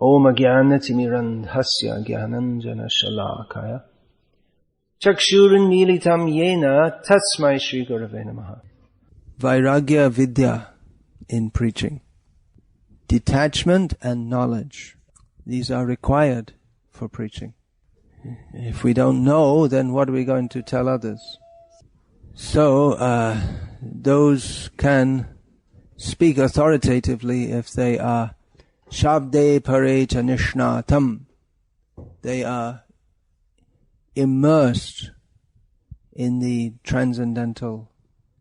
Om Jnanatimirandhasya Jnananjana Shalakaya Chakshurunmilitam Yena Tasmai Shri Gurave Namaha. Vairagya Vidya in preaching. Detachment and knowledge. These are required for preaching. If we don't know, then what are we going to tell others? So, those can speak authoritatively if they are Shabde Parecha Nishnatam. They are immersed in the transcendental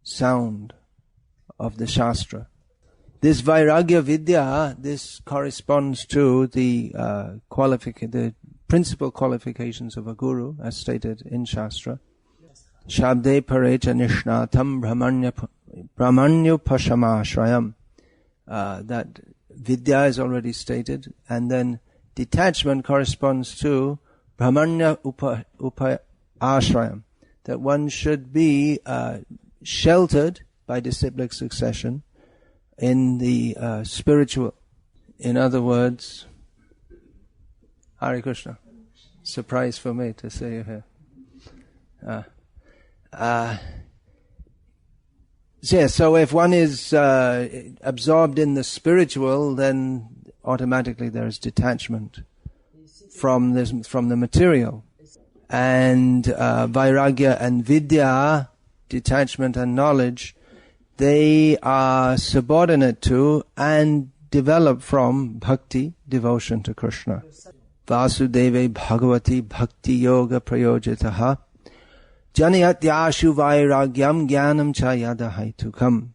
sound of the Shastra. This Vairagya Vidya, this corresponds to the the principal qualifications of a guru, as stated in Shastra. Shabde Parecha Nishnatam Brahmanyu Pashamashrayam. That Vidya is already stated, and then detachment corresponds to Brahmanya Ashrayam, that one should be sheltered by disciplic succession in the spiritual. In other words, Hare Krishna. Surprise for me to see you here. So if one is absorbed in the spiritual, then automatically there is detachment from the material. And Vairagya and Vidya, detachment and knowledge, they are subordinate to and develop from Bhakti, devotion to Krishna. Vasudeve Bhagavati Bhakti Yoga Prayojitaha Janayatyashu Vairagyam Jnanam Chayada Haitukam.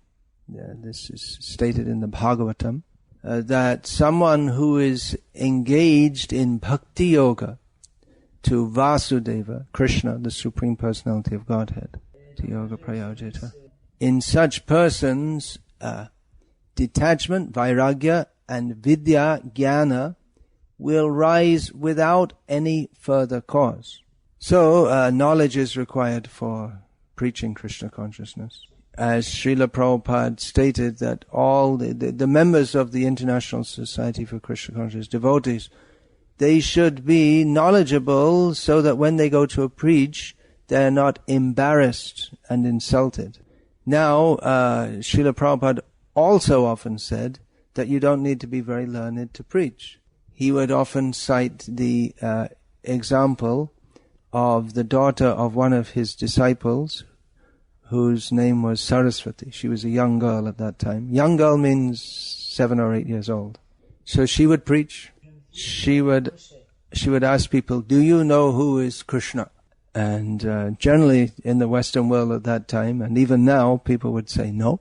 This is stated in the Bhagavatam, that someone who is engaged in Bhakti Yoga to Vasudeva, Krishna, the Supreme Personality of Godhead, to Yoga Prayojita, in such persons, detachment, Vairagya, and Vidya, Jnana, will rise without any further cause. So, knowledge is required for preaching Krishna consciousness. As Srila Prabhupada stated, that all the members of the International Society for Krishna Consciousness, devotees, they should be knowledgeable so that when they go to preach, they are not embarrassed and insulted. Now, Srila Prabhupada also often said that you don't need to be very learned to preach. He would often cite the example of the daughter of one of his disciples, whose name was Saraswati. She was a young girl at that time. Young girl means 7 or 8 years old. So she would preach. She would ask people, do you know who is Krishna? And generally in the Western world at that time, and even now, people would say no.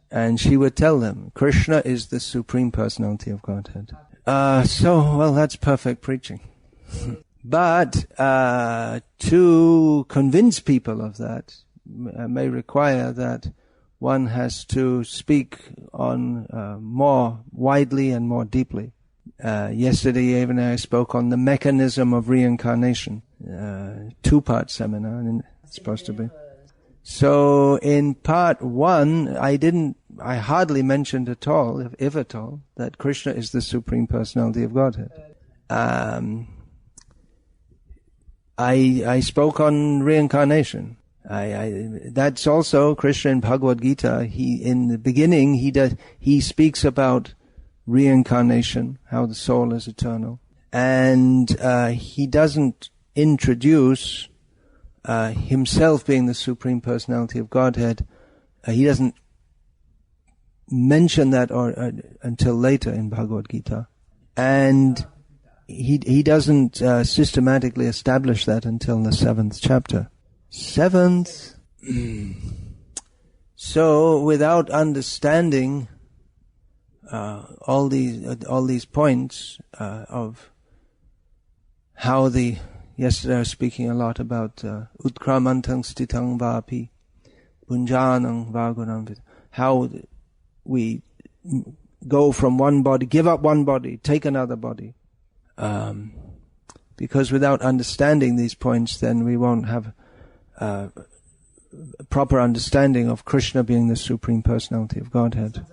And she would tell them, Krishna is the Supreme Personality of Godhead. Well, that's perfect preaching. But to convince people of that may require that one has to speak on more widely and more deeply. Yesterday even I spoke on the mechanism of reincarnation, 2-part seminar, and it's supposed to be. So in part 1, I hardly mentioned at all, if at all, that Krishna is the Supreme Personality of Godhead. I spoke on reincarnation. That's also Krishna in Bhagavad Gita. In the beginning, he speaks about reincarnation, how the soul is eternal, and he doesn't introduce himself being the Supreme Personality of Godhead. He doesn't mention that until later in Bhagavad Gita, and he doesn't systematically establish that until the 7th chapter. 7th. So, without understanding all these points of how yesterday I was speaking a lot about utkramantam stitang vapi punjanam vagunam, how we go from one body, give up one body, take another body. Because without understanding these points, then we won't have proper understanding of Krishna being the Supreme Personality of Godhead.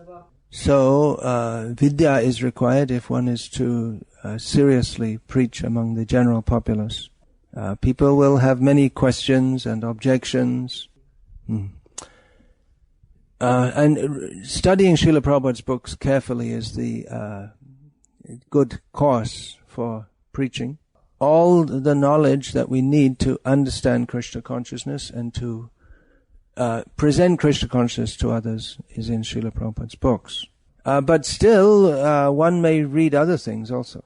So vidya is required if one is to seriously preach among the general populace. People will have many questions and objections. And studying Srila Prabhupada's books carefully is the good course for preaching. All the knowledge that we need to understand Krishna consciousness and to present Krishna consciousness to others is in Srila Prabhupada's books. But still, one may read other things also,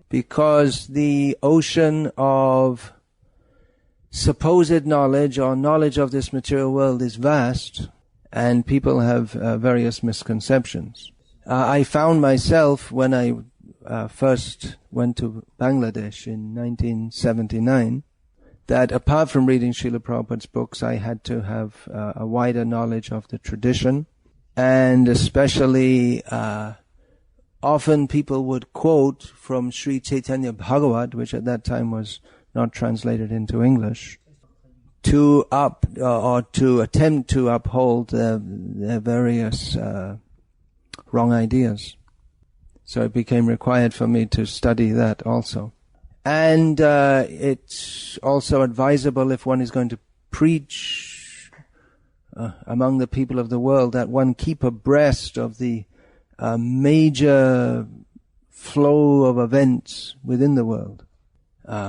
because the ocean of supposed knowledge or knowledge of this material world is vast, and people have various misconceptions. I found myself, when I first went to Bangladesh in 1979, that apart from reading Srila Prabhupada's books, I had to have a wider knowledge of the tradition, and especially often people would quote from Sri Chaitanya Bhagavad, which at that time was not translated into English, to attempt to uphold their various wrong ideas. So it became required for me to study that also. And it's also advisable, if one is going to preach among the people of the world, that one keep abreast of the major flow of events within the world.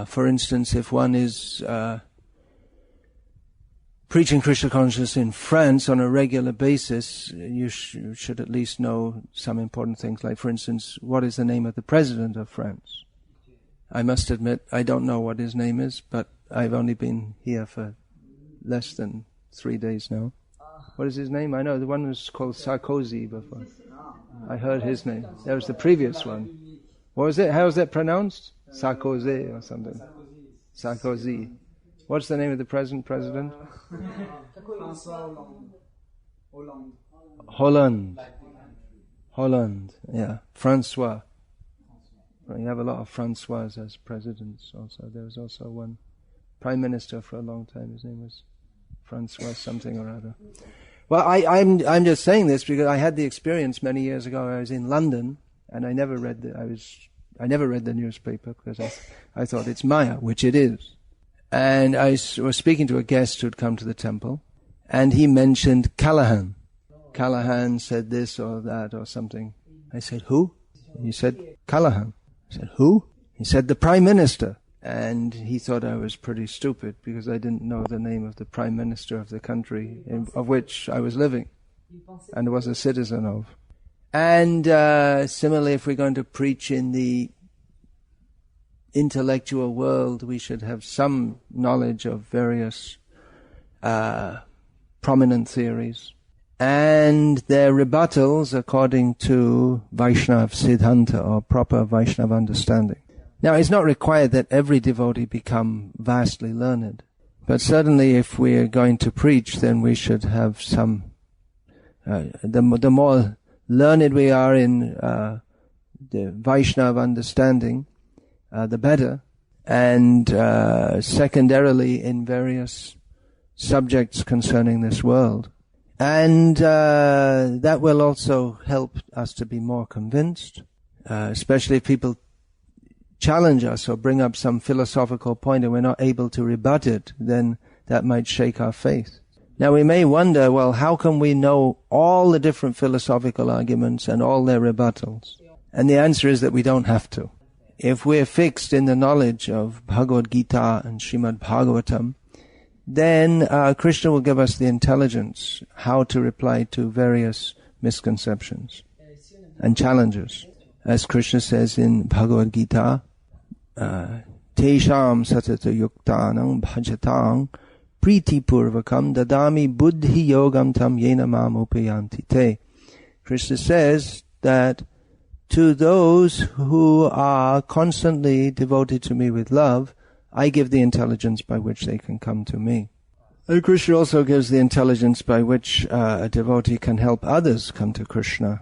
For instance, if one is preaching Krishna consciousness in France on a regular basis, you should at least know some important things, like, for instance, what is the name of the president of France? I must admit, I don't know what his name is, but I've only been here for less than 3 days now. What is his name? I know the one was called Sarkozy before. I heard his name. That was the previous one. What was it? How was that pronounced? Sarkozy or something. Sarkozy. What's the name of the present president? Holland. Yeah. Francois. You have a lot of Francois as presidents also. There was also one prime minister for a long time. His name was Francois something or other. Well, I'm just saying this because I had the experience many years ago. I was in London and I never read the newspaper because I thought it's Maya, which it is. And I was speaking to a guest who'd come to the temple, and he mentioned Callahan. Callahan said this or that or something. I said, who? He said, Callahan. I said, who? He said, the Prime Minister. And he thought I was pretty stupid because I didn't know the name of the Prime Minister of the country of which I was living and was a citizen of. And similarly, if we're going to preach in the intellectual world, we should have some knowledge of various prominent theories and their rebuttals according to Vaishnava Siddhanta, or proper Vaishnava understanding. Now, it's not required that every devotee become vastly learned, but certainly if we are going to preach, then we should have some, the more learned we are in the Vaishnava understanding, the better, and secondarily in various subjects concerning this world. And that will also help us to be more convinced, especially if people challenge us or bring up some philosophical point and we're not able to rebut it, then that might shake our faith. Now we may wonder, well, how can we know all the different philosophical arguments and all their rebuttals? And the answer is that we don't have to. If we're fixed in the knowledge of Bhagavad Gita and Srimad Bhagavatam, then Krishna will give us the intelligence how to reply to various misconceptions and challenges. As Krishna says in Bhagavad Gita, Tesham satata yuktanam bhajatam priti purvakam dadami buddhi yogam tam yena mam upayanti te. Krishna says that to those who are constantly devoted to me with love, I give the intelligence by which they can come to me. And Krishna also gives the intelligence by which a devotee can help others come to Krishna.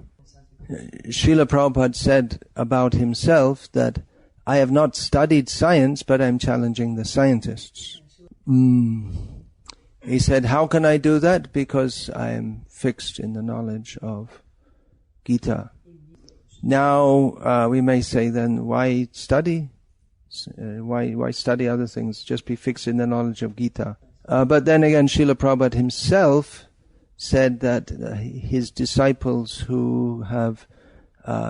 Srila Prabhupada said about himself that I have not studied science, but I'm challenging the scientists. He said, how can I do that? Because I am fixed in the knowledge of Gita. Now, we may say then, why study? Why study other things? Just be fixed in the knowledge of Gita. But then again, Srila Prabhupada himself said that his disciples who have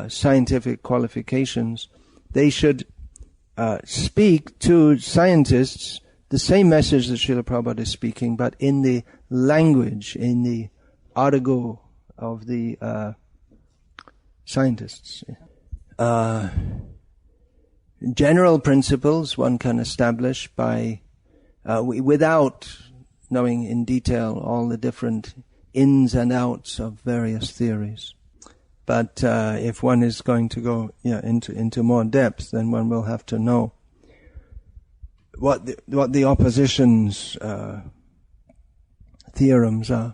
scientific qualifications, they should speak to scientists the same message that Srila Prabhupada is speaking, but in the language, in the argot of the scientists. General principles one can establish by without knowing in detail all the different ins and outs of various theories. But if one is going to go into more depth, then one will have to know what the opposition's theorems are.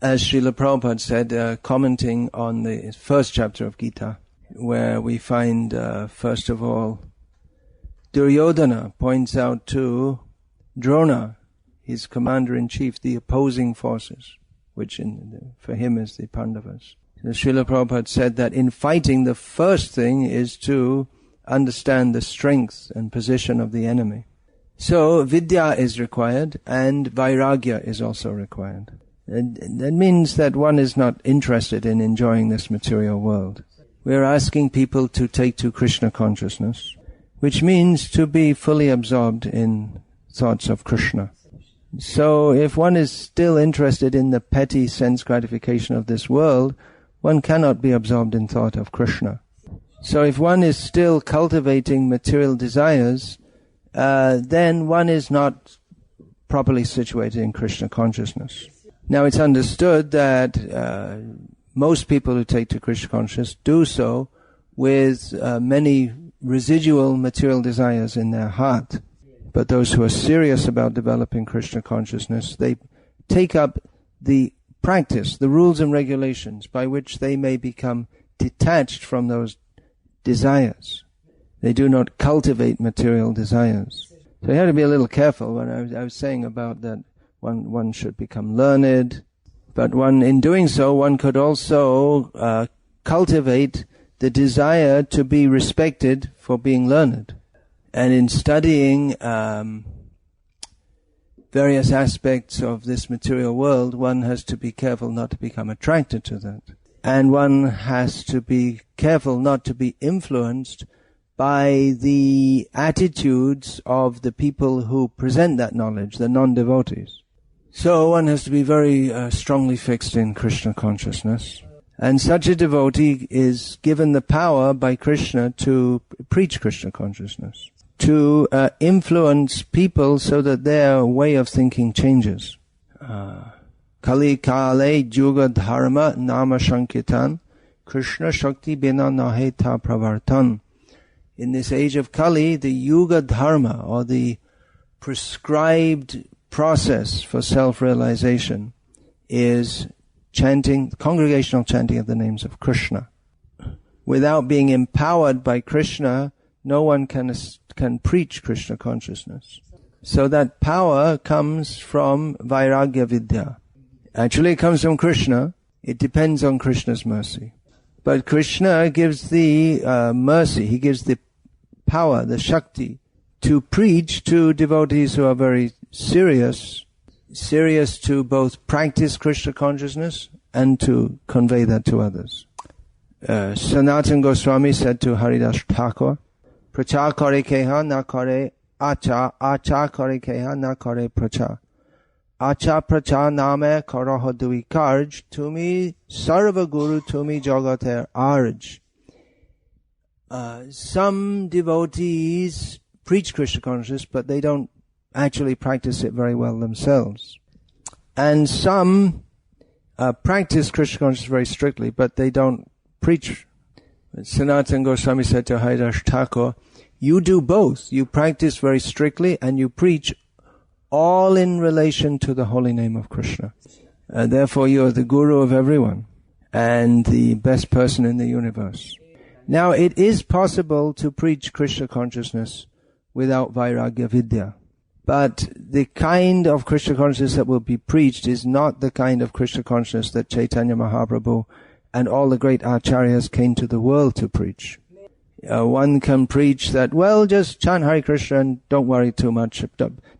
As Srila Prabhupada said, commenting on the first chapter of Gita, where we find, first of all, Duryodhana points out to Drona, his commander-in-chief, the opposing forces, which for him is the Pandavas. So Srila Prabhupada said that in fighting, the first thing is to understand the strength and position of the enemy. So vidya is required, and vairagya is also required. And that means that one is not interested in enjoying this material world. We are asking people to take to Krishna consciousness, which means to be fully absorbed in thoughts of Krishna. So if one is still interested in the petty sense gratification of this world, one cannot be absorbed in thought of Krishna. So if one is still cultivating material desires, then one is not properly situated in Krishna consciousness. Now it's understood that most people who take to Krishna consciousness do so with many residual material desires in their heart. But those who are serious about developing Krishna consciousness, they take up the practice, the rules and regulations by which they may become detached from those desires. They do not cultivate material desires. So you have to be a little careful when I was saying about that one should become learned, but in doing so, one could also cultivate the desire to be respected for being learned. And in studying various aspects of this material world, one has to be careful not to become attracted to that. And one has to be careful not to be influenced by the attitudes of the people who present that knowledge, the non-devotees. So one has to be very strongly fixed in Krishna consciousness. And such a devotee is given the power by Krishna to preach Krishna consciousness, to influence people so that their way of thinking changes. Kali kale juga dharma nama sankirtan Krishna shakti bina nahe ta pravartan. In this age of Kali, the yuga dharma, or the prescribed process for self-realization, is chanting, congregational chanting of the names of Krishna. Without being empowered by Krishna, no one can preach Krishna consciousness. So that power comes from vairagya vidya. Actually, it comes from Krishna. It depends on Krishna's mercy. But Krishna gives the mercy, he gives the power, the shakti, to preach to devotees who are very serious to both practice Krishna consciousness and to convey that to others. Sanatana Goswami said to Haridas Thakur, Prachar kare keha na kare acha, acha kare keha na kare prachar. Acha prachar name karaho dui karj, tumi sarva guru tumi jagater arj. Some devotees preach Krishna consciousness, but they don't actually practice it very well themselves. And some practice Krishna consciousness very strictly, but they don't preach. Sanatana Goswami said to Haridas Thakur, you do both. You practice very strictly and you preach all in relation to the holy name of Krishna. And therefore you are the guru of everyone and the best person in the universe. Now it is possible to preach Krishna consciousness without vairagya vidya. But the kind of Krishna consciousness that will be preached is not the kind of Krishna consciousness that Chaitanya Mahaprabhu and all the great acharyas came to the world to preach. One can preach that, well, just chant Hare Krishna and don't worry too much.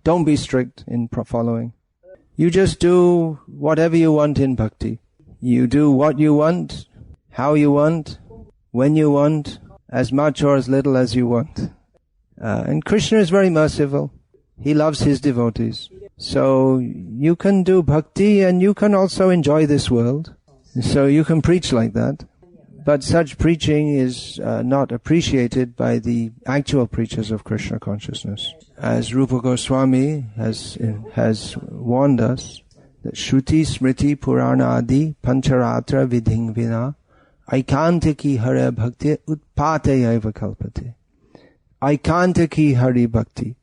Don't be strict in following. You just do whatever you want in bhakti. You do what you want, how you want, when you want, as much or as little as you want. And Krishna is very merciful. He loves his devotees. So you can do bhakti and you can also enjoy this world. So you can preach like that. But such preaching is not appreciated by the actual preachers of Krishna consciousness. As Rupa Goswami has warned us, that Shruti Smriti Purana Adi Pancharatra Vidhing Vina Aikantaki Hare Bhakti Utpate Eva Kalpate. Aikantaki Hari Bhakti.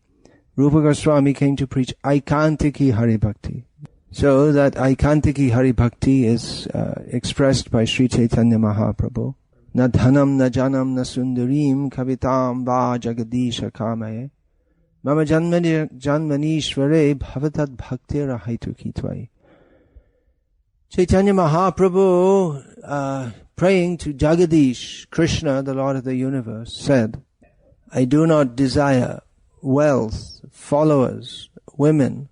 Rupa Goswami came to preach Aikantaki Hari Bhakti. So that Aikantaki Hari Bhakti is expressed by Sri Chaitanya Mahaprabhu. Na dhanam na janam na sundarim kavitam va jagadisha kamaye mama janmanishvare bhavatad bhaktir ahaitu kitvai. Chaitanya Mahaprabhu, praying to Jagadish, Krishna, the Lord of the universe, said, I do not desire wealth, followers, women,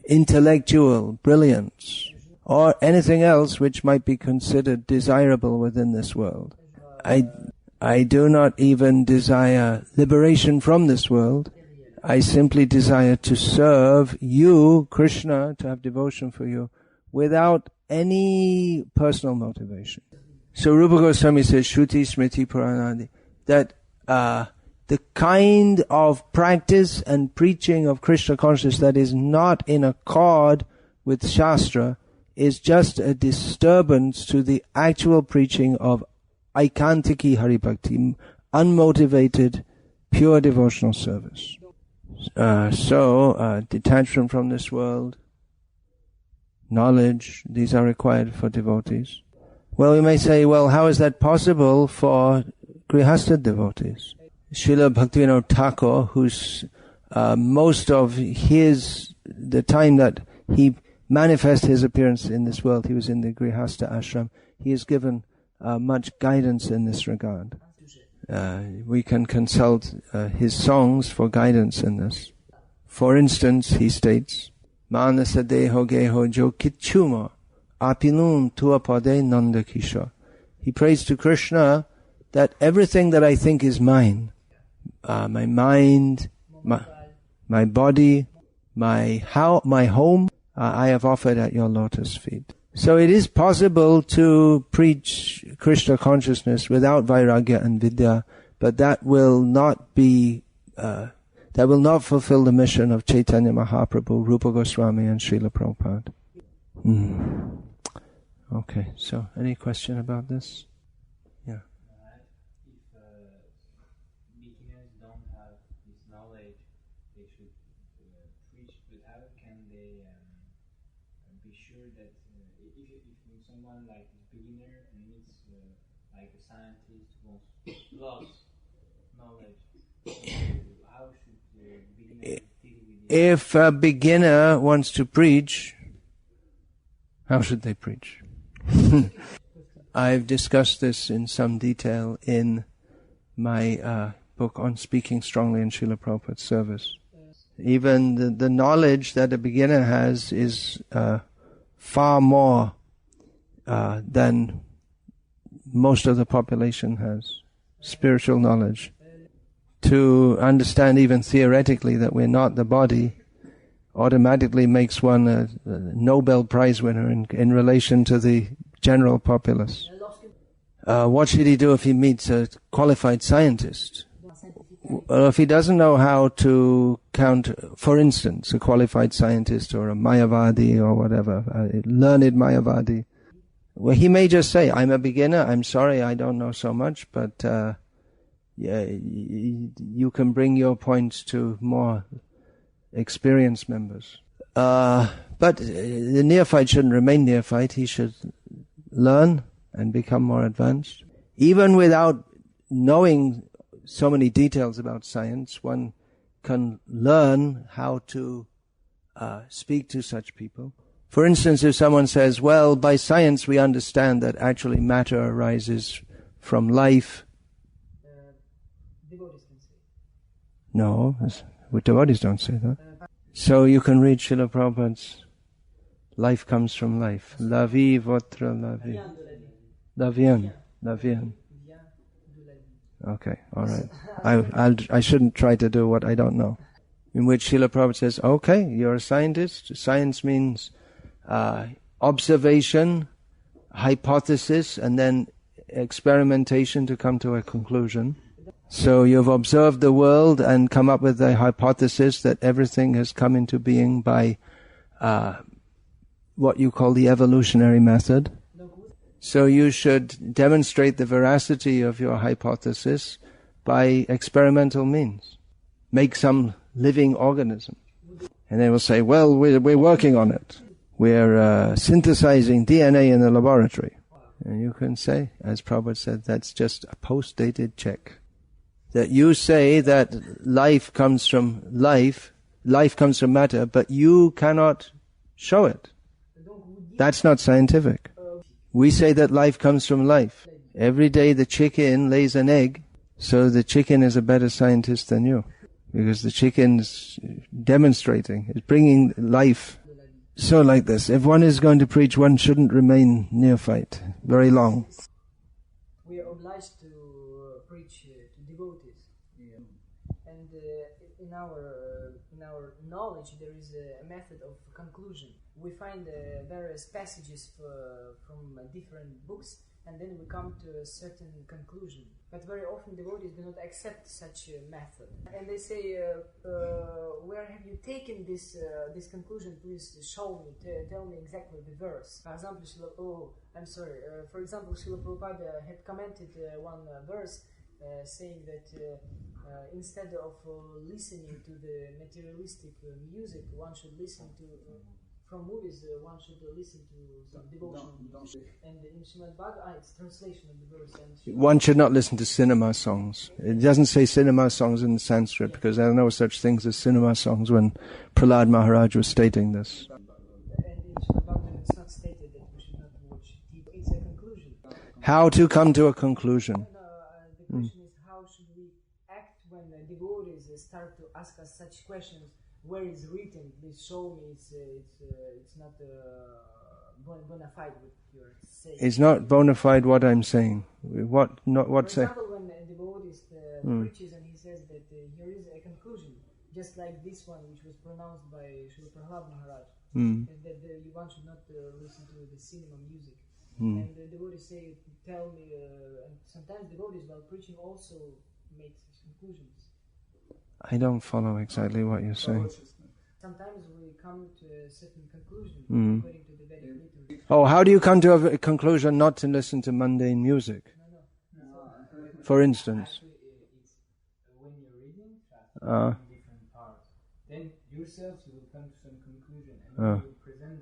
intellectual brilliance, or anything else which might be considered desirable within this world. I do not even desire liberation from this world. I simply desire to serve you, Krishna, to have devotion for you, without any personal motivation. So Rupa Goswami says, Shruti Smriti Puranadi, that the kind of practice and preaching of Krishna consciousness that is not in accord with Shastra is just a disturbance to the actual preaching of Aikantiki Hari Bhakti, unmotivated, pure devotional service. Detachment from this world, knowledge, these are required for devotees. Well, we may say, well, how is that possible for Grihastha devotees? Srila Bhaktivinoda Thakur, who's most of the time that he manifested his appearance in this world, he was in the Grihastha ashram. He has given much guidance in this regard. We can consult his songs for guidance in this. For instance, he states, Manasa deho geho jo kichuma apilum tuapade nanda kishore. He prays to Krishna that everything that I think is mine, my mind, my body, my home, I have offered at your lotus feet. So it is possible to preach Krishna consciousness without vairagya and vidya, but that will not fulfill the mission of Chaitanya Mahaprabhu, Rupa Goswami and Srila Prabhupada. Okay, so any question about this? Yeah. If beginners don't have this knowledge, they should preach, but how can they be sure that if someone like is beginner and needs like a scientist who wants plus knowledge, how should the beginner deal with it? If a beginner wants to preach, how should they preach? I've discussed this in some detail in my book on speaking strongly in Srila Prabhupada's service. Even the knowledge that a beginner has is far more than most of the population has. Spiritual knowledge. To understand even theoretically that we're not the body automatically makes one a Nobel Prize winner in relation to the general populace. What should he do if he meets a qualified scientist? Well, if he doesn't know how to count, for instance, a qualified scientist or a Mayavadi or whatever, a learned Mayavadi, well, he may just say, I'm a beginner, I'm sorry, I don't know so much, but you can bring your points to more experienced members. But the neophyte shouldn't remain neophyte. He should learn and become more advanced. Even without knowing so many details about science, one can learn how to speak to such people. For instance, if someone says, well, by science we understand that actually matter arises from life. Devotees can say. No, devotees don't say that. So you can read Srila Prabhupada's Life Comes from Life. La vie, votre la vie. La vient, la vient. Okay, all right. I shouldn't try to do what I don't know. In which Srila Prabhupada says, okay, you're a scientist. Science means observation, hypothesis, and then experimentation to come to a conclusion. So you've observed the world and come up with a hypothesis that everything has come into being by what you call the evolutionary method. So you should demonstrate the veracity of your hypothesis by experimental means. Make some living organism. And they will say, well, we're working on it. We're synthesizing DNA in the laboratory. And you can say, as Prabhupada said, that's just a post-dated check. That you say that life comes from matter, but you cannot show it. That's not scientific. We say that life comes from life. Every day the chicken lays an egg, so the chicken is a better scientist than you. Because the chicken's demonstrating, it's bringing life. So like this, if one is going to preach, one shouldn't remain neophyte very long. We are obliged to preach to devotees. And in our knowledge there is a method of conclusion. We find various passages from different books, and then we come to a certain conclusion. But very often devotees do not accept such a method. And they say, where have you taken this conclusion? Please show me, tell me exactly the verse. For example, Srila Prabhupada had commented one verse saying that instead of listening to the materialistic music, one should listen to... From movies, one should listen to some devotional music. And in Srimad Bhagavatam, it's translation of the verse. And one should not listen to cinema songs. It doesn't say cinema songs in Sanskrit, because there are no such things as cinema songs when Prahlad Maharaj was stating this. And in Srimad Bhagavatam, it's not stated that we should not watch TV. It's a conclusion. How to come to a conclusion? The question is, how should we act when devotees start to ask us such questions? Where is written? Please show me. It's not bona fide what you're saying. It's not bona fide what I'm saying. What say? For example, when a devotee preaches and he says that here is a conclusion, just like this one which was pronounced by Srila Prahlad Maharaj, that one should not listen to the cinema music. And the devotees say, tell me, and sometimes devotees while preaching also make conclusions. I don't follow exactly what you're saying. Sometimes we come to a certain conclusion according to the Vedic literature. Oh, how do you come to a conclusion not to listen to mundane music? No. For instance. Actually, it's when you're reading in different parts, then yourself you will come to some conclusion, and when you present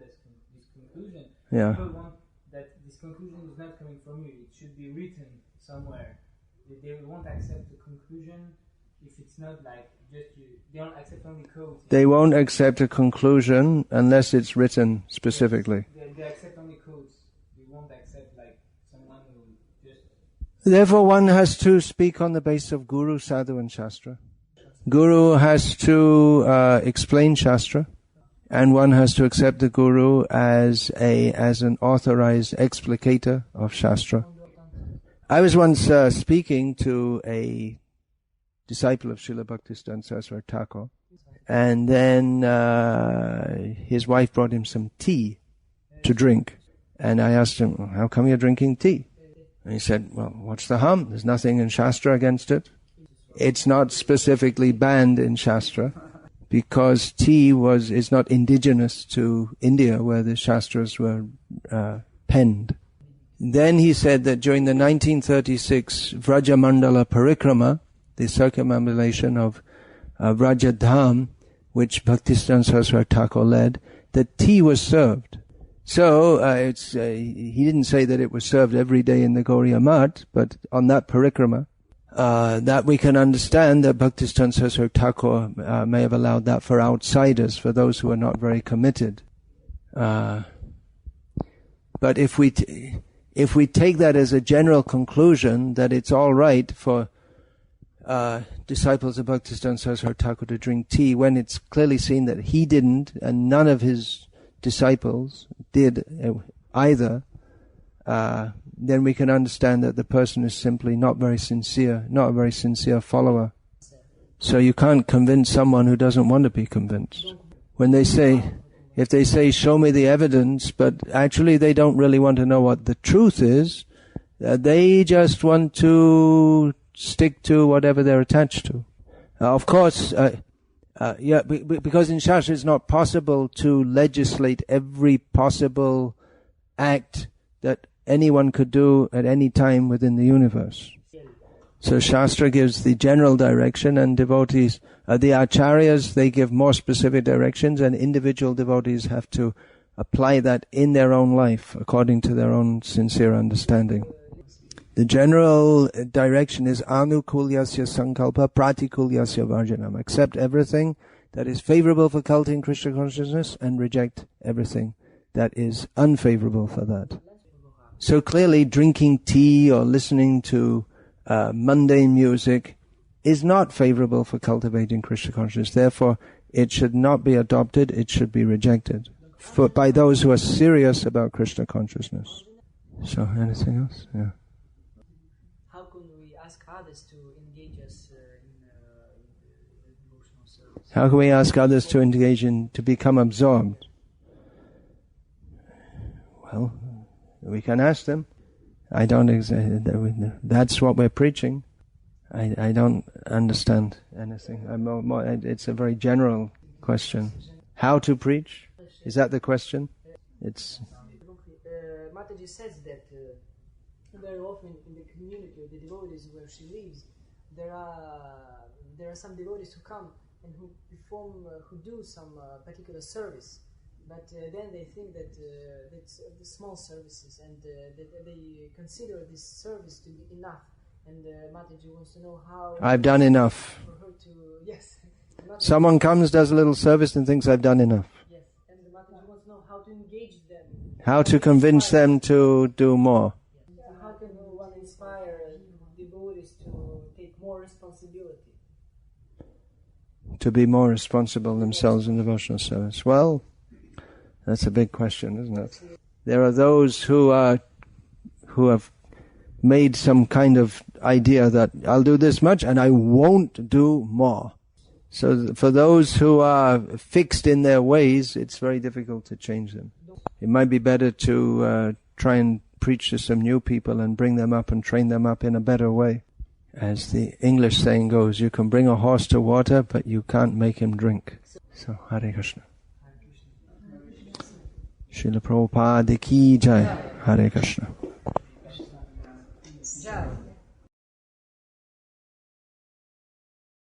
this conclusion, people want that this conclusion is not coming from you. It should be written somewhere. They won't accept the conclusion. If it's not like just you, they don't accept only quotes. They won't accept a conclusion unless it's written specifically. They accept only quotes. They won't accept like someone who just... Therefore one has to speak on the basis of Guru, Sadhu and Shastra. Guru has to explain Shastra, and one has to accept the Guru as an authorized explicator of Shastra. I was once speaking to a disciple of Srila Bhaktisiddhanta Saraswati Thakur, and then his wife brought him some tea to drink, and I asked him, how come you're drinking tea? And he said, well, what's the harm? There's nothing in Shastra against it. It's not specifically banned in Shastra, because tea is not indigenous to India where the Shastras were penned. Then he said that during the 1936 Vrajamandala Parikrama, the circumambulation of Vrajadham, which Bhaktisiddhanta Saraswati Thakur led, that tea was served. So he didn't say that it was served every day in the Gauriya Math, but on that parikrama, that we can understand that Bhaktisiddhanta Saraswati Thakur may have allowed that for outsiders, for those who are not very committed. But if we take that as a general conclusion that it's all right for disciples of Bhaktisiddhanta Saraswati Thakur to drink tea when it's clearly seen that he didn't and none of his disciples did either, then we can understand that the person is simply not very sincere, not a very sincere follower. So you can't convince someone who doesn't want to be convinced. When they say, if they say, show me the evidence, but actually they don't really want to know what the truth is, they just want to stick to whatever they're attached to. Of course, because in Shastra it's not possible to legislate every possible act that anyone could do at any time within the universe. So Shastra gives the general direction, and devotees, the acharyas, they give more specific directions, and individual devotees have to apply that in their own life according to their own sincere understanding. The general direction is anukulyasya sankalpa pratikulyasya varjanam. Accept everything that is favorable for cultivating Krishna consciousness and reject everything that is unfavorable for that. So clearly drinking tea or listening to mundane music is not favorable for cultivating Krishna consciousness. Therefore, it should not be adopted, it should be rejected by those who are serious about Krishna consciousness. So, anything else? Yeah. How can we ask others to engage us in devotional service? How can we ask others to engage to become absorbed? Well, we can ask them. I don't that's what we're preaching. I don't understand anything. It's a very general question. How to preach? Is that the question? It's. Mataji says that very often in the community of the devotees where she lives, there are some devotees who come and who do some particular service. But then they think that it's the small services, and that they consider this service to be enough. And Mataji wants to know how. I've done enough. For her to, yes. Someone comes, does a little service, and thinks I've done enough. Yes, and Mataji wants to know how to engage them. How to convince them to do more. Yeah. How can one inspire devotees to take more responsibility? To be more responsible themselves in devotional service. Well, that's a big question, isn't it? There are those who have made some kind of idea that I'll do this much and I won't do more. So for those who are fixed in their ways, it's very difficult to change them. It might be better to try and preach to some new people and bring them up and train them up in a better way. As the English saying goes, you can bring a horse to water, but you can't make him drink. So, Hare Krishna. Srila Prabhupada ki jai. Hare Krishna. Jai.